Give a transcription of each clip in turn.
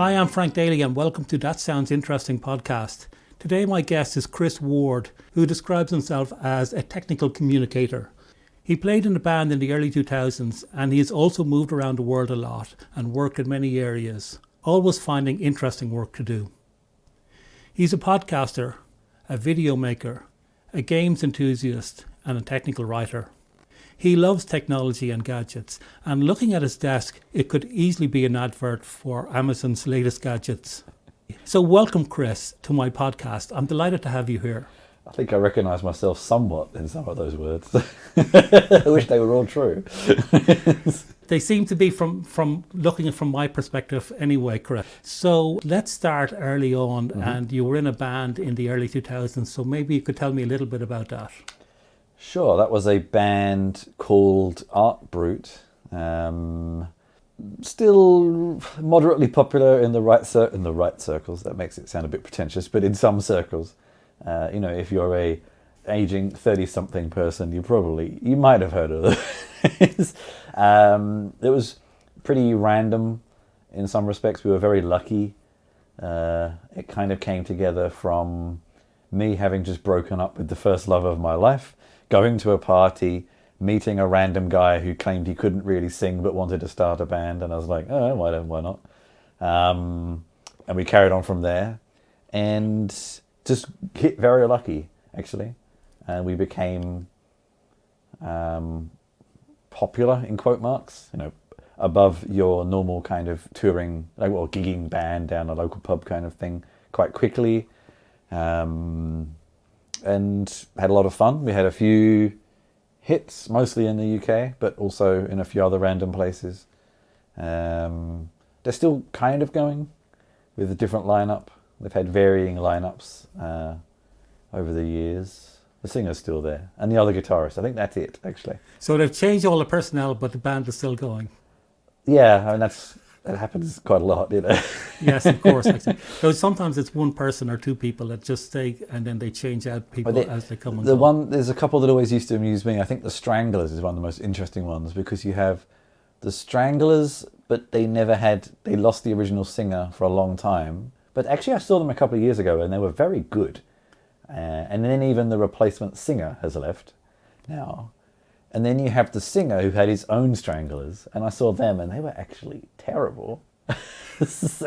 Hi, I'm Frank Daly and welcome to That Sounds Interesting podcast. Today my guest is Chris Ward, who describes himself as a technical communicator. He played in a band in the early 2000s and he has also moved around the world a lot and worked in many areas, always finding interesting work to do. He's a podcaster, a video maker, a games enthusiast and a technical writer. He loves technology and gadgets, and looking at his desk, it could easily be an advert for Amazon's latest gadgets. So welcome, Chris, to my podcast. I'm delighted to have you here. I think I recognise myself somewhat in some of those words. I wish they were all true. They seem to be from looking at from my perspective anyway, Chris. So let's start early on, and you were in a band in the early 2000s, so maybe you could tell me a little bit about that. Sure, that was a band called Brut. Still moderately popular in the right circles. That makes it sound a bit pretentious, but in some circles, if you're a aging 30-something person, you might have heard of it. It was pretty random in some respects. We were very lucky. It kind of came together from me having just broken up with the first love of my life, going to a party, meeting a random guy who claimed he couldn't really sing but wanted to start a band, and I was like, oh, why not? And we carried on from there, and just hit very lucky, actually. And we became popular, in quote marks, above your normal kind of touring, gigging band down a local pub kind of thing quite quickly. And had a lot of fun. We had a few hits, mostly in the UK, but also in a few other random places. They're still kind of going with a different lineup. They've had varying lineups over the years. The singer's still there, and the other guitarist. I think that's it, actually. So they've changed all the personnel, but the band is still going. Yeah, I mean that happens quite a lot, Yes, of course. So sometimes it's one person or two people that just stay, and then they change out people as they come and go. There's a couple that always used to amuse me. I think the Stranglers is one of the most interesting ones, because you have the Stranglers, but they lost the original singer for a long time. But actually I saw them a couple of years ago and they were very good. And then even the replacement singer has left now. And then you have the singer who had his own Stranglers, and I saw them and they were actually terrible. so,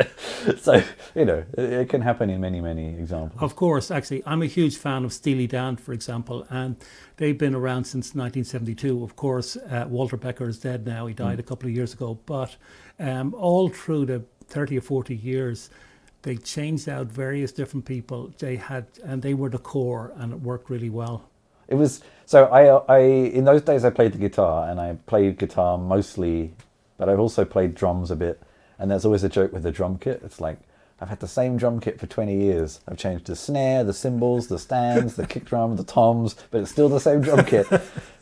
it can happen in many, many examples. Of course, actually, I'm a huge fan of Steely Dan, for example, and they've been around since 1972. Of course, Walter Becker is dead now. He died a couple of years ago. But all through the 30 or 40 years, they changed out various different people. And they were the core, and it worked really well. It was, so I in those days I played the guitar, and I played guitar mostly, but I've also played drums a bit. And there's always a joke with the drum kit. It's like, I've had the same drum kit for 20 years. I've changed the snare, the cymbals, the stands, the kick drum, the toms, but it's still the same drum kit.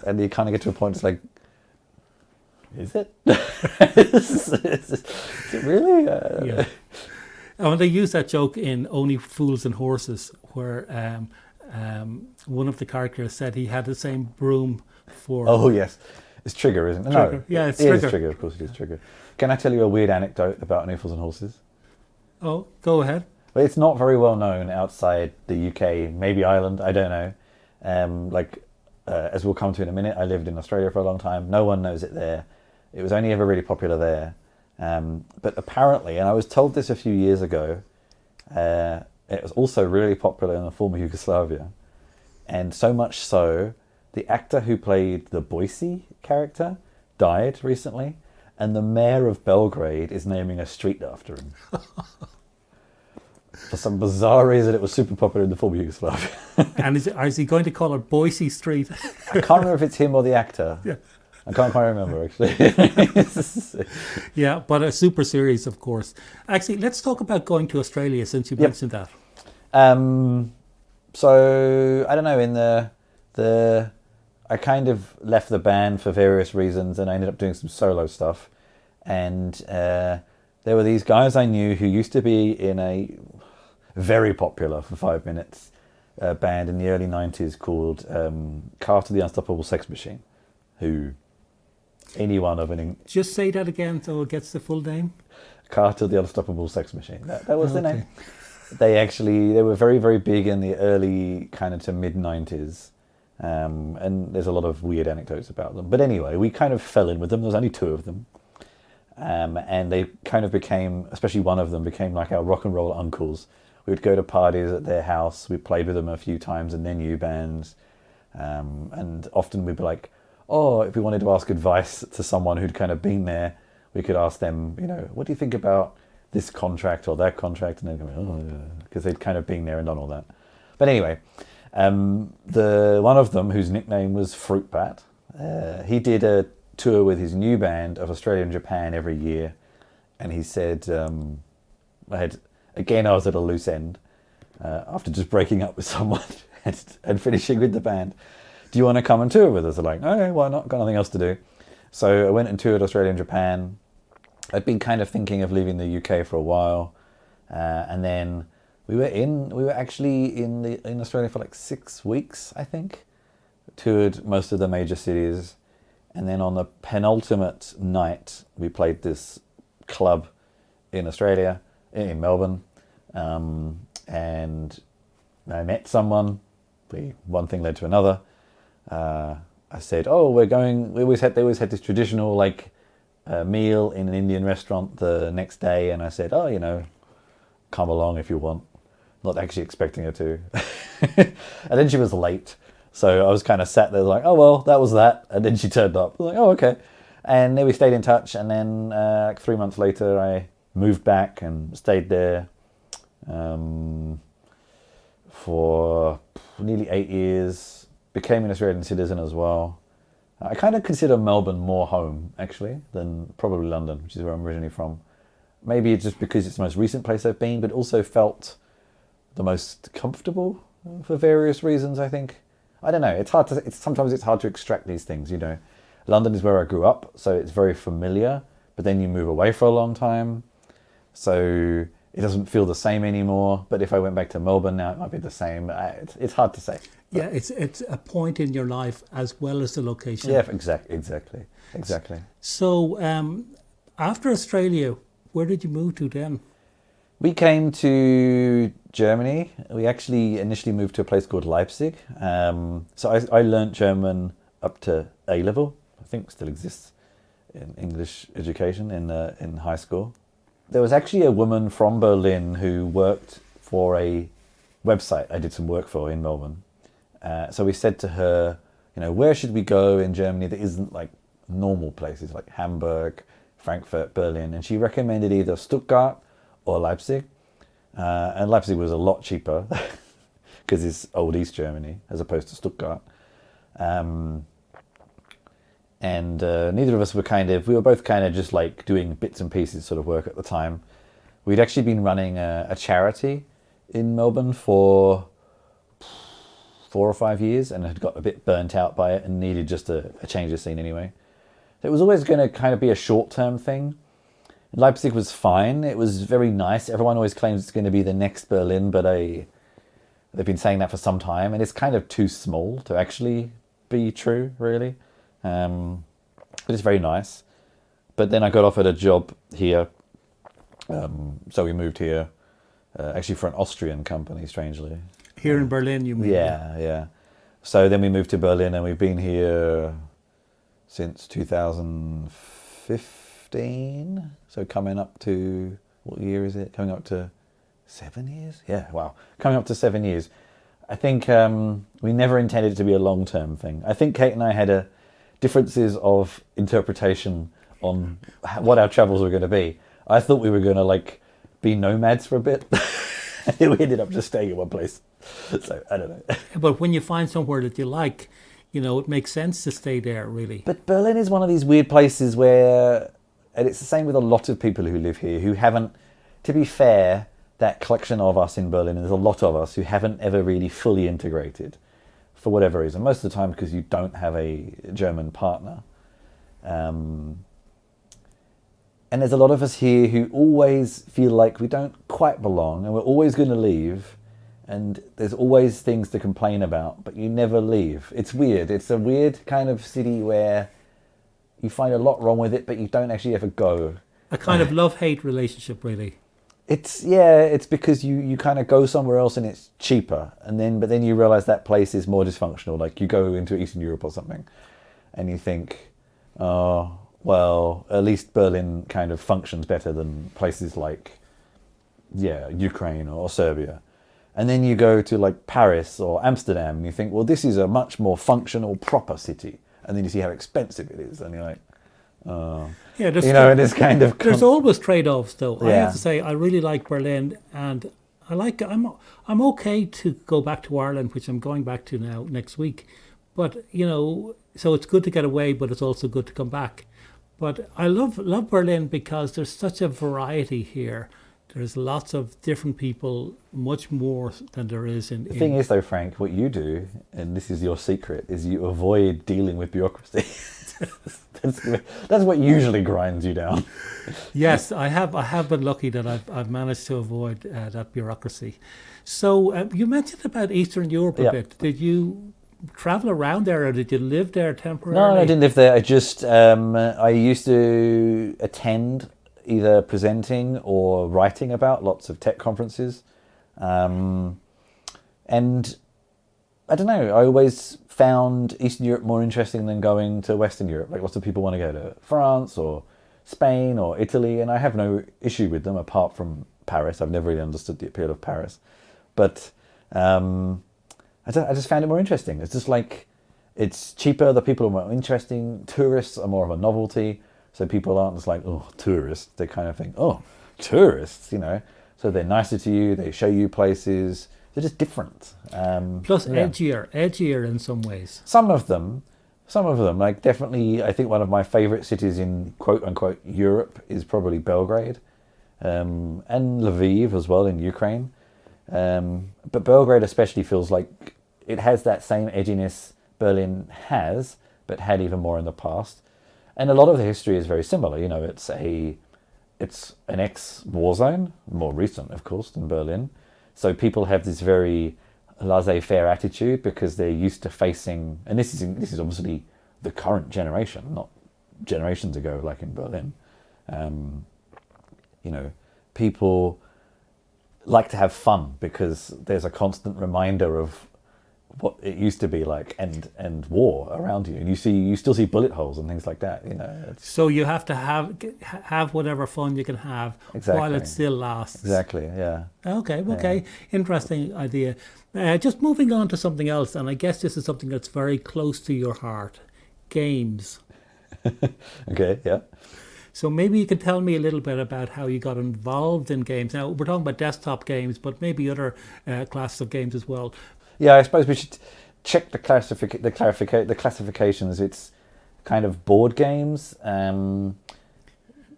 And you kind of get to a point, it's like, is it? is it really? Yeah. And they use that joke in Only Fools and Horses, where one of the characters said he had the same broom for... Oh, yes. It's Trigger, isn't it? Trigger. No, yeah, it's Trigger. Trigger. It is Trigger, of course it is Trigger. Can I tell you a weird anecdote about Only Fools and Horses? Oh, go ahead. Well, it's not very well known outside the UK, maybe Ireland, I don't know. As we'll come to in a minute, I lived in Australia for a long time. No one knows it there. It was only ever really popular there. But apparently, and I was told this a few years ago, it was also really popular in the former Yugoslavia. And so much so, the actor who played the Boise character died recently, and the mayor of Belgrade is naming a street after him. For some bizarre reason, it was super popular in the former Yugoslavia. And is he going to call it Boise Street? I can't remember if it's him or the actor. Yeah. I can't quite remember, actually. Yeah, but a super series, of course. Actually, let's talk about going to Australia, since you mentioned that. So, I don't know, I kind of left the band for various reasons, and I ended up doing some solo stuff. And there were these guys I knew who used to be in a very popular, for 5 minutes, band in the early 90s called Carter the Unstoppable Sex Machine, who anyone of an Just say that again so it gets the full name. Carter the Unstoppable Sex Machine. That was the Okay. name. They were very, very big in the early kind of to mid-90s. And there's a lot of weird anecdotes about them. But anyway, we kind of fell in with them. There was only 2 of them. And they kind of became, especially one of them, became like our rock and roll uncles. We would go to parties at their house. We played with them a few times in their new bands. And often we'd be like, oh, if we wanted to ask advice to someone who'd kind of been there, we could ask them, what do you think about this contract or that contract? And they'd go, oh, yeah, because they'd kind of been there and done all that. But anyway, the one of them, whose nickname was Fruit Bat, he did a tour with his new band of Australia and Japan every year. And he said, I was at a loose end after just breaking up with someone and finishing with the band. Do you want to come and tour with us? I'm like, okay, why not? Got nothing else to do. So I went and toured Australia and Japan. I'd been kind of thinking of leaving the UK for a while. And then we were actually in Australia for like 6 weeks, I think. Toured most of the major cities. And then on the penultimate night, we played this club in Australia, in Melbourne. And I met someone. One thing led to another. I said, "Oh, we always had this traditional meal in an Indian restaurant the next day." And I said, "Oh, come along if you want." Not actually expecting her to. And then she was late, so I was kind of sat there like, "Oh well, that was that." And then she turned up. I was like, "Oh okay." And then we stayed in touch. And then 3 months later, I moved back and stayed there for nearly 8 years. Became an Australian citizen as well. I kind of consider Melbourne more home, actually, than probably London, which is where I'm originally from. Maybe it's just because it's the most recent place I've been, but also felt the most comfortable for various reasons, I think. I don't know. Sometimes it's hard to extract these things, London is where I grew up, so it's very familiar, but then you move away for a long time, so it doesn't feel the same anymore. But if I went back to Melbourne now, it might be the same. It's hard to say. Yeah, it's a point in your life as well as the location. Yeah, exactly. So after Australia, where did you move to then? We came to Germany. We actually initially moved to a place called Leipzig. So I learnt German up to A level. I think it still exists in English education in high school. There was actually a woman from Berlin who worked for a website I did some work for in Melbourne. So we said to her, where should we go in Germany that isn't like normal places like Hamburg, Frankfurt, Berlin? And she recommended either Stuttgart or Leipzig. And Leipzig was a lot cheaper because it's old East Germany as opposed to Stuttgart. And neither of us we were both kind of just like doing bits and pieces sort of work at the time. We'd actually been running a charity in Melbourne for 4 or 5 years and had got a bit burnt out by it and needed just a change of scene anyway. It was always going to kind of be a short-term thing. Leipzig was fine. It was very nice. Everyone always claims it's going to be the next Berlin, but they've been saying that for some time, and it's kind of too small to actually be true, really. But it's very nice. But then I got offered a job here, so we moved here, actually for an Austrian company, strangely. Here in Berlin, you mean? Yeah. So then we moved to Berlin, and we've been here since 2015. So coming up to, what year is it? Coming up to 7 years? Yeah, wow. Coming up to 7 years. I think we never intended it to be a long-term thing. I think Kate and I had differences of interpretation on what our travels were going to be. I thought we were going to be nomads for a bit. We ended up just staying in one place. So I don't know. But when you find somewhere that you like, it makes sense to stay there, really. But Berlin is one of these weird places where, and it's the same with a lot of people who live here who haven't, to be fair, that collection of us in Berlin, and there's a lot of us who haven't ever really fully integrated for whatever reason. Most of the time because you don't have a German partner. And there's a lot of us here who always feel like we don't quite belong and we're always going to leave. And there's always things to complain about, but you never leave. It's weird. It's a weird kind of city where, you find a lot wrong with it, but you don't actually ever go. A kind of love-hate relationship, really. It's because you kind of go somewhere else and it's cheaper, but then you realize that place is more dysfunctional. Like you go into Eastern Europe or something, and you think, oh, well, at least Berlin kind of functions better than places like, Ukraine or Serbia. And then you go to like Paris or Amsterdam, and you think, well, this is a much more functional, proper city. And then you see how expensive it is, and you're like, oh. Yeah, it is kind of... There's always trade-offs, though. Yeah. I have to say, I really like Berlin, and I'm okay to go back to Ireland, which I'm going back to now next week. But, so it's good to get away, but it's also good to come back. But I love Berlin because there's such a variety here. There's lots of different people, much more than there is in... The thing is, though, Frank, what you do, and this is your secret, is you avoid dealing with bureaucracy. That's what usually grinds you down. Yes, I have been lucky that I've managed to avoid that bureaucracy. So you mentioned about Eastern Europe a bit. Did you travel around there, or did you live there temporarily? No, I didn't live there. I just I used to attend either presenting or writing about lots of tech conferences, and I don't know. I always found Eastern Europe more interesting than going to Western Europe. Like lots of people want to go to France or Spain or Italy, and I have no issue with them apart from Paris. I've never really understood the appeal of Paris, but I just found it more interesting. It's just like it's cheaper. The people are more interesting. Tourists are more of a novelty, so people aren't just like, oh, tourists. They kind of think, oh, tourists, So they're nicer to you. They show you places. They're just different. Plus edgier in some ways. Some of them, like definitely, I think one of my favorite cities in quote unquote Europe is probably Belgrade, and Lviv as well in Ukraine. But Belgrade especially feels like it has that same edginess Berlin has, but had even more in the past. And a lot of the history is very similar. It's an ex-war zone, more recent, of course, than Berlin. So people have this very laissez-faire attitude because they're used to facing, and this is obviously the current generation, not generations ago, like in Berlin. People like to have fun because there's a constant reminder of what it used to be like, and war around you, and you still see bullet holes and things like that. So you have to have whatever fun you can have while it still lasts. Exactly. Yeah. Okay. Yeah. Interesting idea. Just moving on to something else, and I guess this is something that's very close to your heart: games. Okay. Yeah. So maybe you can tell me a little bit about how you got involved in games. Now we're talking about desktop games, but maybe other classes of games as well. Yeah, I suppose we should check the classifications. It's kind of board games and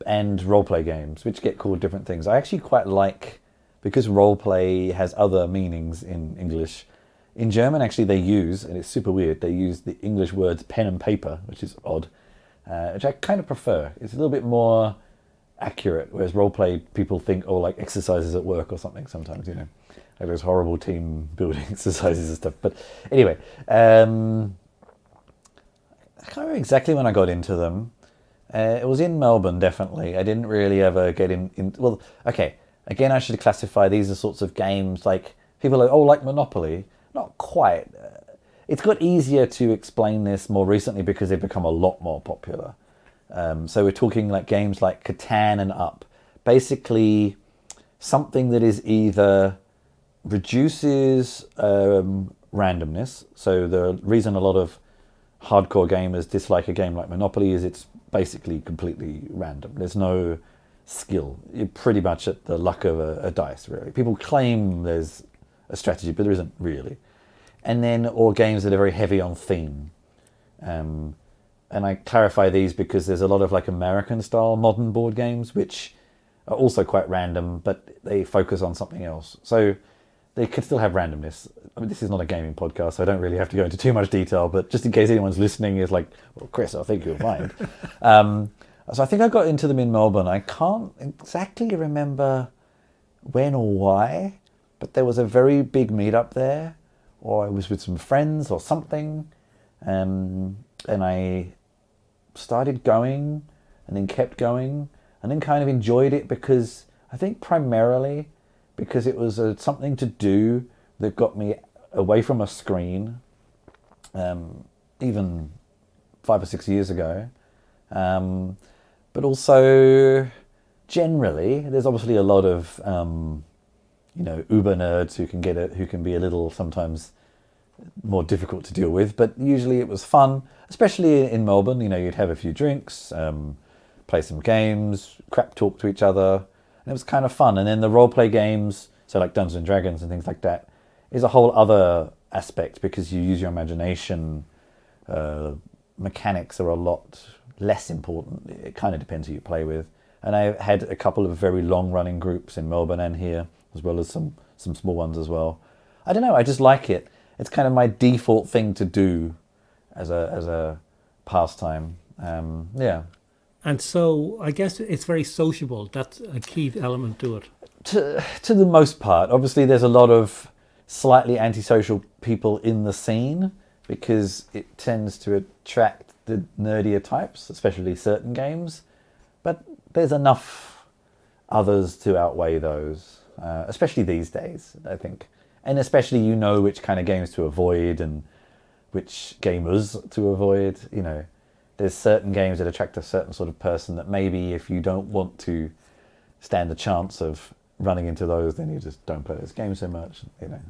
role-play games, which get called different things. I actually quite like, because role-play has other meanings in English. In German, actually, they use, and it's super weird, they use the English words pen and paper, which is odd, which I kind of prefer. It's a little bit more accurate, whereas role-play, people think, like exercises at work or something sometimes, like those horrible team building exercises and stuff. But anyway, I can't remember exactly when I got into them. It was in Melbourne, definitely. I didn't really ever get in. Well, okay. Again, I should classify these as sorts of games like people are like Monopoly. Not quite. It's got easier to explain this more recently because they've become a lot more popular. So we're talking like games like Catan and Up. Basically, something that is either reduces randomness. So the reason a lot of hardcore gamers dislike a game like Monopoly is it's basically completely random. There's no skill. You're pretty much at the luck of a dice, really. People claim there's a strategy, but there isn't really. And then, or games that are very heavy on theme. And I clarify these because there's a lot of like American style modern board games, which are also quite random, but they focus on something else. So they can still have randomness. I mean, this is not a gaming podcast, so I don't really have to go into too much detail, but just in case anyone's listening is like, well, Chris, I think you'll mind. So I think I got into them in Melbourne. I can't exactly remember when or why, but there was a very big meetup there, or I was with some friends or something, and I started going and then kept going and then kind of enjoyed it because I think primarily because it was something to do that got me away from a screen, even 5 or 6 years ago. But also generally, there's obviously a lot of uber nerds who can be a little sometimes more difficult to deal with. But usually it was fun, especially in Melbourne. You'd have a few drinks, play some games, crap talk to each other, and it was kind of fun. And then the role play games, so like Dungeons and Dragons and things like that, is a whole other aspect because you use your imagination. Mechanics are a lot less important. It kind of depends who you play with. And I had a couple of very long-running groups in Melbourne and here, as well as some small ones as well. I don't know, I just like it. It's kind of my default thing to do as a pastime. Yeah. And so I guess it's very sociable. That's a key element to it. To the most part. Obviously, there's a lot of slightly antisocial people in the scene because it tends to attract the nerdier types, especially certain games. But there's enough others to outweigh those, especially these days, I think. And especially which kind of games to avoid and which gamers to avoid. There's certain games that attract a certain sort of person that maybe if you don't want to stand a chance of running into those, then you just don't play those games so much.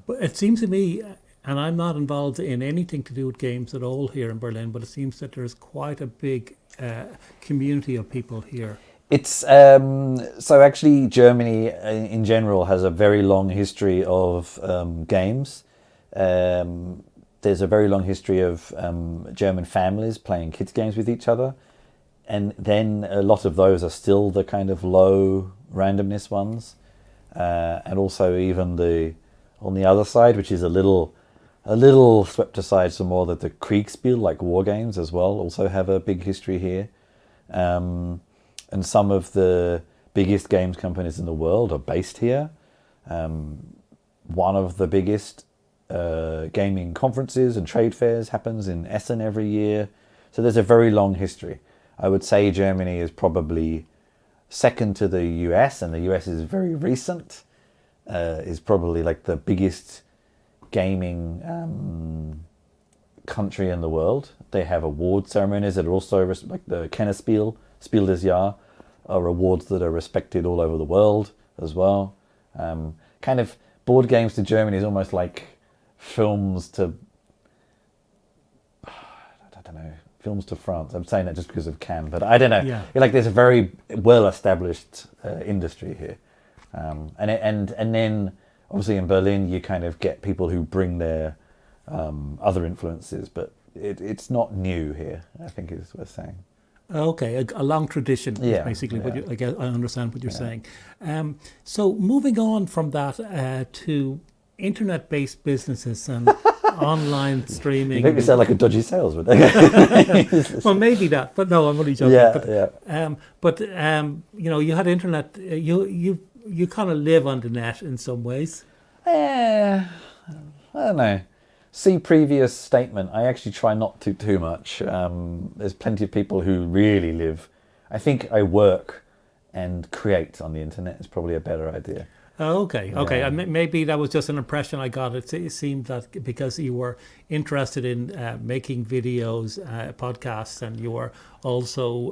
But it seems to me, and I'm not involved in anything to do with games at all here in Berlin, but it seems that there's quite a big community of people here. It's so actually Germany in general has a very long history of games. There's a very long history of German families playing kids games with each other, and then a lot of those are still the kind of low randomness ones, and also even on the other side, which is a little swept aside some more, that the Kriegsspiel, like war games as well, also have a big history here. And some of the biggest games companies in the world are based here. One of the biggest gaming conferences and trade fairs happens in Essen every year. So there's a very long history. I would say Germany is probably second to the US, and the US is very recent, is probably like the biggest gaming country in the world. They have award ceremonies that are also like the Kennerspiel, Spiel des Jahres, are awards that are respected all over the world as well. Kind of board games to Germany is almost like films to, I don't know, films to France. I'm saying that just because of Cannes, but I don't know. Yeah. Like there's a very well-established industry here, and then obviously in Berlin you kind of get people who bring their other influences, but it's not new here, I think is worth saying. Okay, a long tradition is basically what I guess I understand what you're saying. So moving on from that to internet-based businesses and online streaming. You make me sound like a dodgy salesman. Well, maybe that, but no, I'm only joking. Yeah. But you had internet. You kind of live on the net in some ways. I don't know. See previous statement. I actually try not to too much. There's plenty of people who really live. I think I work and create on the internet is probably a better idea. Okay. Maybe that was just an impression I got. It seemed that because you were interested in making videos, podcasts, and you were also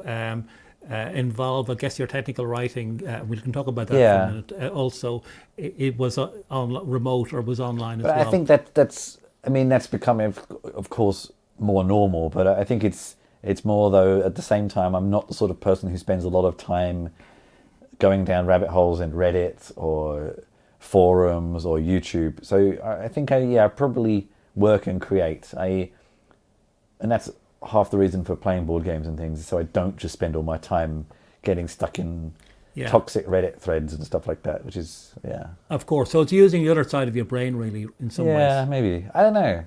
involved, I guess, your technical writing. We can talk about that for a minute. Also, it was on remote or was online as well. But I think that's becoming, of course, more normal. But I think it's more, though, at the same time, I'm not the sort of person who spends a lot of time going down rabbit holes in Reddit or forums or YouTube. So I think I probably work and create. And that's half the reason for playing board games and things, so I don't just spend all my time getting stuck in toxic Reddit threads and stuff like that, which is, Of course. So it's using the other side of your brain, really, in some ways. Yeah, maybe. I don't know.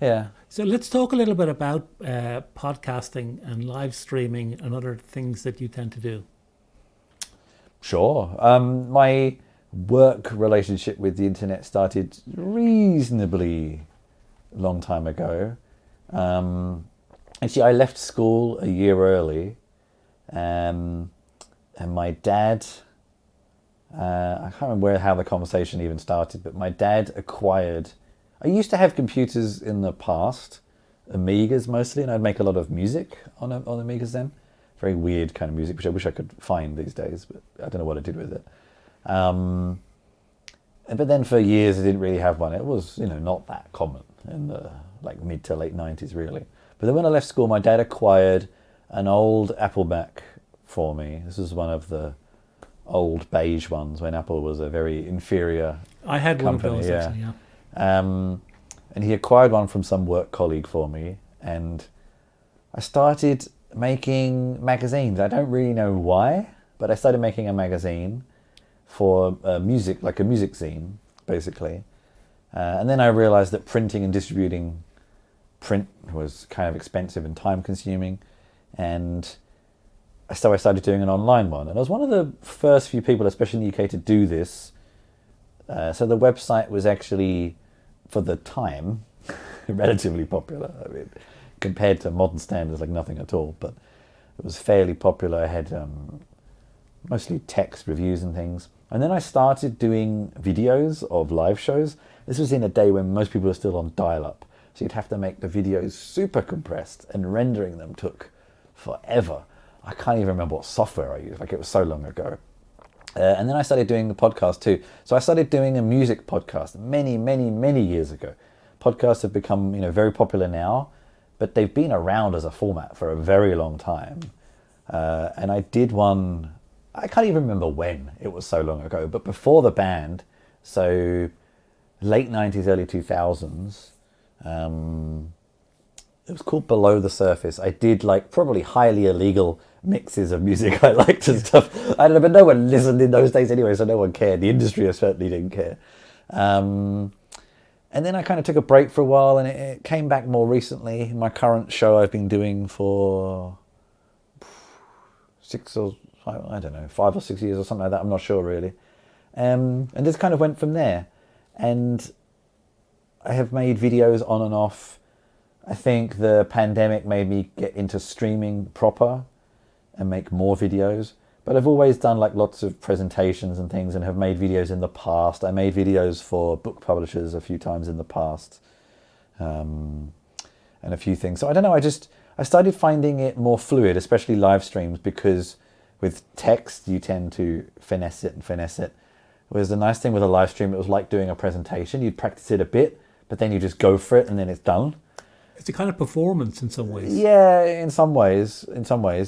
Yeah. So let's talk a little bit about podcasting and live streaming and other things that you tend to do. Sure. My work relationship with the internet started reasonably long time ago. Actually, I left school a year early, and my dad, I can't remember how the conversation even started, but my dad acquired, I used to have computers in the past, Amigas mostly, and I'd make a lot of music on Amigas then. Very weird kind of music, which I wish I could find these days, but I don't know what I did with it. But then for years I didn't really have one. It was, not that common in the mid to late 90s really. But then when I left school, my dad acquired an old Apple Mac for me. This was one of the old beige ones when Apple was a very inferior I had company. one of those, actually, yeah. And he acquired one from some work colleague for me, and I started making magazines. I don't really know why, but I started making a magazine for music, like a music zine, basically. And then I realized that printing and distributing print was kind of expensive and time consuming. And so I started doing an online one. And I was one of the first few people, especially in the UK, to do this. So the website was actually, for the time, relatively popular. I mean, compared to modern standards, like nothing at all. But it was fairly popular. I had mostly text reviews and things. And then I started doing videos of live shows. This was in a day when most people were still on dial-up. So you'd have to make the videos super compressed, and rendering them took forever. I can't even remember what software I used. It was so long ago. And then I started doing the podcast too. So I started doing a music podcast many, many, many years ago. Podcasts have become, very popular now, but they've been around as a format for a very long time. And I did one, I can't even remember when, it was so long ago, but before the band, so late 90s, early 2000s, it was called Below the Surface. I did probably highly illegal mixes of music I liked and stuff. I don't know, but no one listened in those days anyway, so no one cared. The industry certainly didn't care. And then I kind of took a break for a while, and it came back more recently. My current show I've been doing for 5 or 6 years or something like that. I'm not sure really. And this kind of went from there. And I have made videos on and off. I think the pandemic made me get into streaming proper and make more videos. But I've always done lots of presentations and things, and have made videos in the past. I made videos for book publishers a few times in the past, and a few things. So I don't know, I started finding it more fluid, especially live streams, because with text you tend to finesse it. Whereas the nice thing with a live stream, it was like doing a presentation. You'd practice it a bit, but then you just go for it and then it's done. It's a kind of performance in some ways. Yeah, in some ways,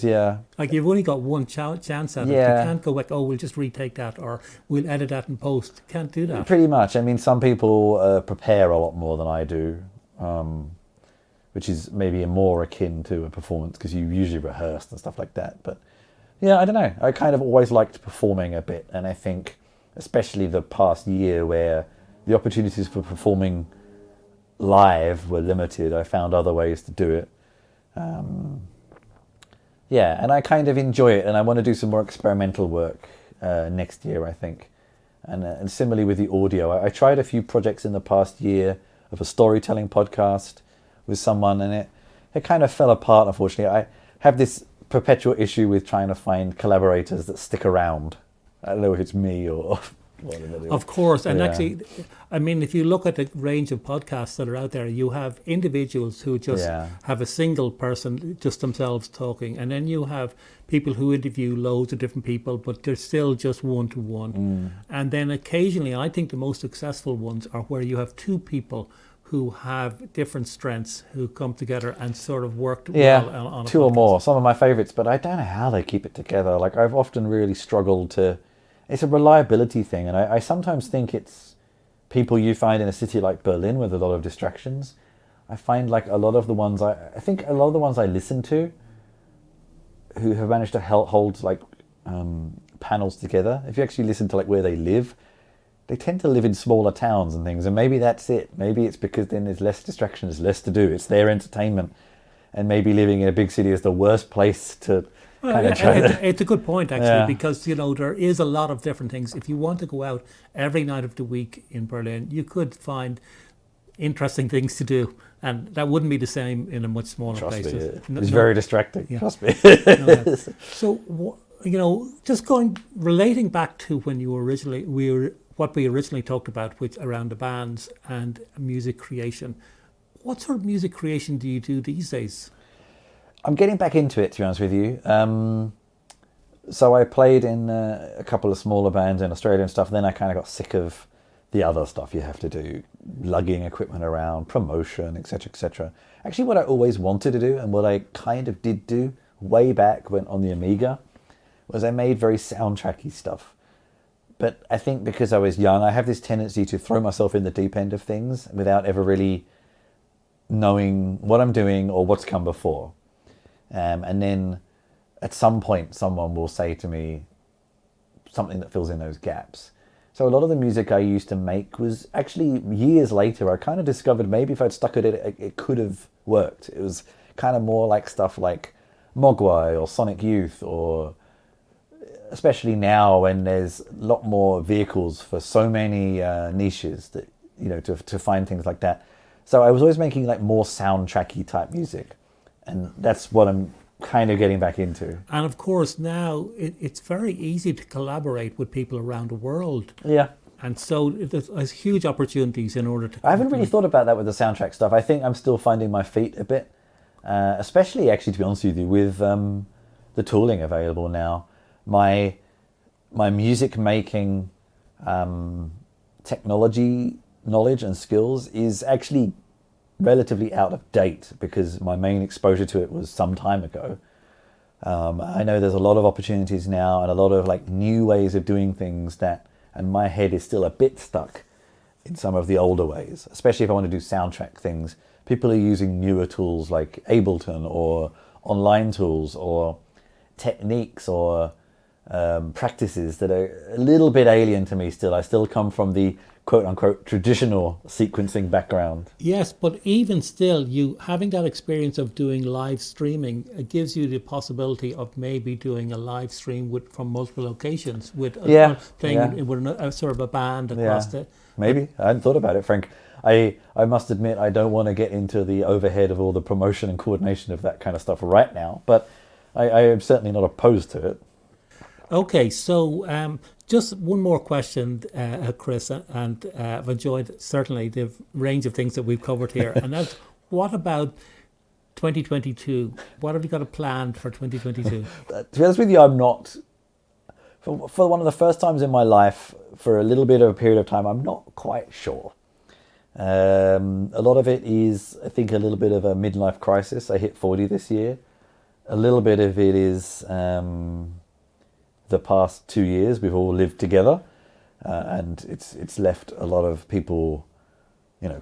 yeah. You've only got one chance at it. Yeah. You can't go back, we'll just retake that, or we'll edit that in post. You can't do that. Pretty much. I mean, some people prepare a lot more than I do, which is maybe more akin to a performance, because you usually rehearse and stuff like that. But yeah, I don't know. I kind of always liked performing a bit, and I think especially the past year, where the opportunities for performing live were limited, I found other ways to do it. And I kind of enjoy it, and I want to do some more experimental work next year, I think. And similarly with the audio, I tried a few projects in the past year of a storytelling podcast with someone, and it kind of fell apart, unfortunately. I have this perpetual issue with trying to find collaborators that stick around. I don't know if it's me or Of course, and Yeah. actually, I mean, if you look at the range of podcasts that are out there, you have individuals who just have a single person, just themselves talking, and then you have people who interview loads of different people, but they're still just one-to-one. And then occasionally, I think the most successful ones are where you have two people who have different strengths, who come together and sort of work well on a two or podcast. more. Some of my favorites, but I don't know how they keep it together. I've often really struggled to... It's a reliability thing, and I sometimes think it's people you find in a city like Berlin with a lot of distractions. I find a lot of the ones I listen to who have managed to hold panels together. If you actually listen to where they live, they tend to live in smaller towns and things, and maybe that's it. Maybe it's because then there's less distraction, there's less to do. It's their entertainment, and maybe living in a big city is the worst place to It's a good point, actually, because there is a lot of different things. If you want to go out every night of the week in Berlin, you could find interesting things to do. And that wouldn't be the same in a much smaller Trust place. me, it's very distracting. Yeah. Trust me. So, just relating back to when you were what we originally talked about, which around the bands and music creation. What sort of music creation do you do these days? I'm getting back into it, to be honest with you. So I played in a couple of smaller bands in Australia and stuff. And then I kind of got sick of the other stuff you have to do, lugging equipment around, promotion, etc., etc. Actually, what I always wanted to do, and what I kind of did do way back when on the Amiga, was I made very soundtracky stuff. But I think because I was young, I have this tendency to throw myself in the deep end of things without ever really knowing what I'm doing or what's come before. And then at some point, someone will say to me something that fills in those gaps. So a lot of the music I used to make was actually years later, I kind of discovered maybe if I'd stuck at it, it could have worked. It was kind of more like stuff like Mogwai or Sonic Youth, or especially now when there's a lot more vehicles for so many niches that, to find things like that. So I was always making like more soundtracky type music, and that's what I'm kind of getting back into. And of course now it's very easy to collaborate with people around the world. Yeah. And so there's huge opportunities in order to... I haven't really thought about that with the soundtrack stuff. I think I'm still finding my feet a bit, especially actually, to be honest with you, with the tooling available now. My music making technology knowledge and skills is actually relatively out of date because my main exposure to it was some time ago. I know there's a lot of opportunities now and a lot of like new ways of doing things and my head is still a bit stuck in some of the older ways, especially if I want to do soundtrack things. People are using newer tools like Ableton or online tools or techniques or practices that are a little bit alien to me still. I still come from the quote-unquote traditional sequencing background. Yes, but even still, you having that experience of doing live streaming, it gives you the possibility of maybe doing a live stream from multiple locations with playing with a sort of a band across the... Maybe. I hadn't thought about it, Frank. I must admit I don't want to get into the overhead of all the promotion and coordination of that kind of stuff right now, but I am certainly not opposed to it. Okay, so just one more question, Chris, and I've enjoyed certainly the range of things that we've covered here. And that's, what about 2022? What have you got planned for 2022? To be honest with you, I'm not, for one of the first times in my life, for a little bit of a period of time, I'm not quite sure. A lot of it is, I think, a little bit of a midlife crisis. I hit 40 this year. A little bit of it is... the past 2 years we've all lived together, and it's left a lot of people,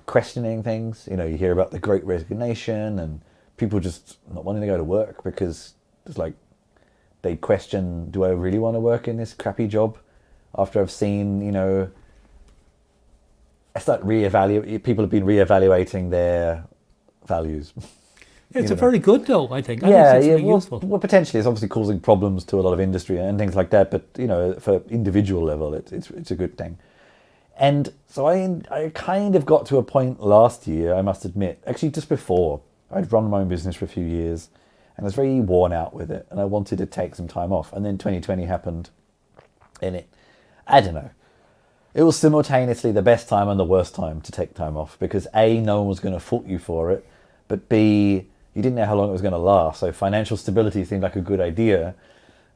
questioning things. You hear about the Great Resignation and people just not wanting to go to work because it's like they question, do I really want to work in this crappy job? After I've seen, people have been reevaluating their values. It's very good, though, I think. It's really useful. Well, potentially it's obviously causing problems to a lot of industry and things like that, but, for individual level, it's a good thing. And so I kind of got to a point last year, I must admit, actually just before, I'd run my own business for a few years, and I was very worn out with it, and I wanted to take some time off. And then 2020 happened, and I don't know. It was simultaneously the best time and the worst time to take time off, because A, no one was going to fault you for it, but B, you didn't know how long it was going to last. So financial stability seemed like a good idea.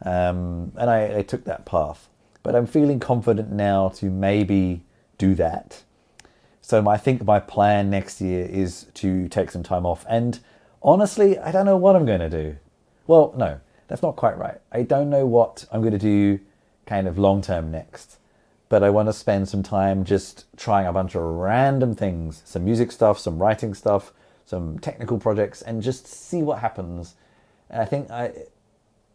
And I took that path. But I'm feeling confident now to maybe do that. So I think my plan next year is to take some time off. And honestly, I don't know what I'm going to do. Well, no, that's not quite right. I don't know what I'm going to do kind of long term next. But I want to spend some time just trying a bunch of random things. Some music stuff, some writing stuff, some technical projects, and just see what happens. And I think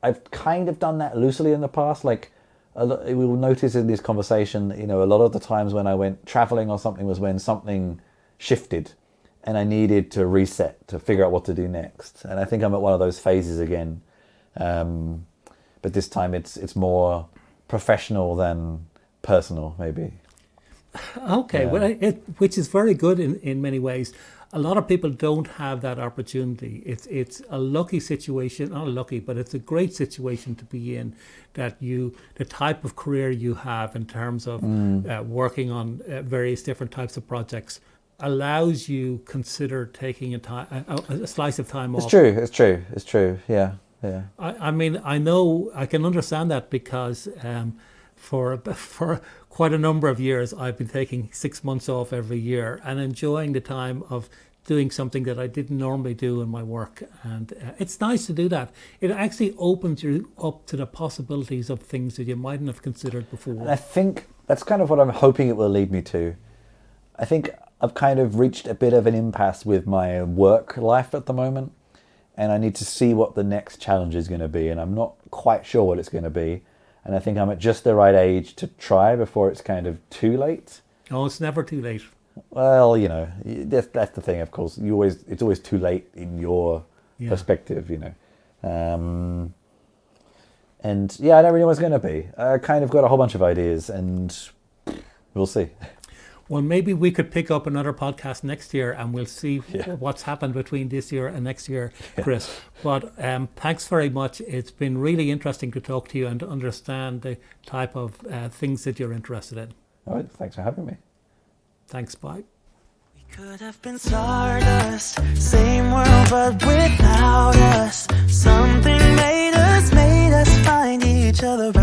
I've kind of done that loosely in the past. Like, we will notice in this conversation, a lot of the times when I went traveling or something was when something shifted and I needed to reset to figure out what to do next. And I think I'm at one of those phases again. But this time it's more professional than personal, maybe. Okay, Yeah. well, which is very good in many ways. A lot of people don't have that opportunity. It's a lucky situation, not lucky, but it's a great situation to be in. The type of career you have in terms of working on various different types of projects allows you consider taking a slice of time off. It's true. Yeah. I mean, I know I can understand that because for quite a number of years I've been taking 6 months off every year and enjoying the time of doing something that I didn't normally do in my work, and it's nice to do that. It actually opens you up to the possibilities of things that you mightn't have considered before. And I think that's kind of what I'm hoping it will lead me to. I think I've kind of reached a bit of an impasse with my work life at the moment, and I need to see what the next challenge is going to be, and I'm not quite sure what it's going to be. And I think I'm at just the right age to try before it's kind of too late. Oh, it's never too late. Well, that's the thing, of course. It's always too late in your perspective, And yeah, I don't really know what it's going to be. I kind of got a whole bunch of ideas, and we'll see. Well, maybe we could pick up another podcast next year and we'll see what's happened between this year and next year, Chris. But thanks very much. It's been really interesting to talk to you and to understand the type of things that you're interested in. All right, thanks for having me. Thanks, bye. We could have been stardust, same world but without us. Something made us find each other.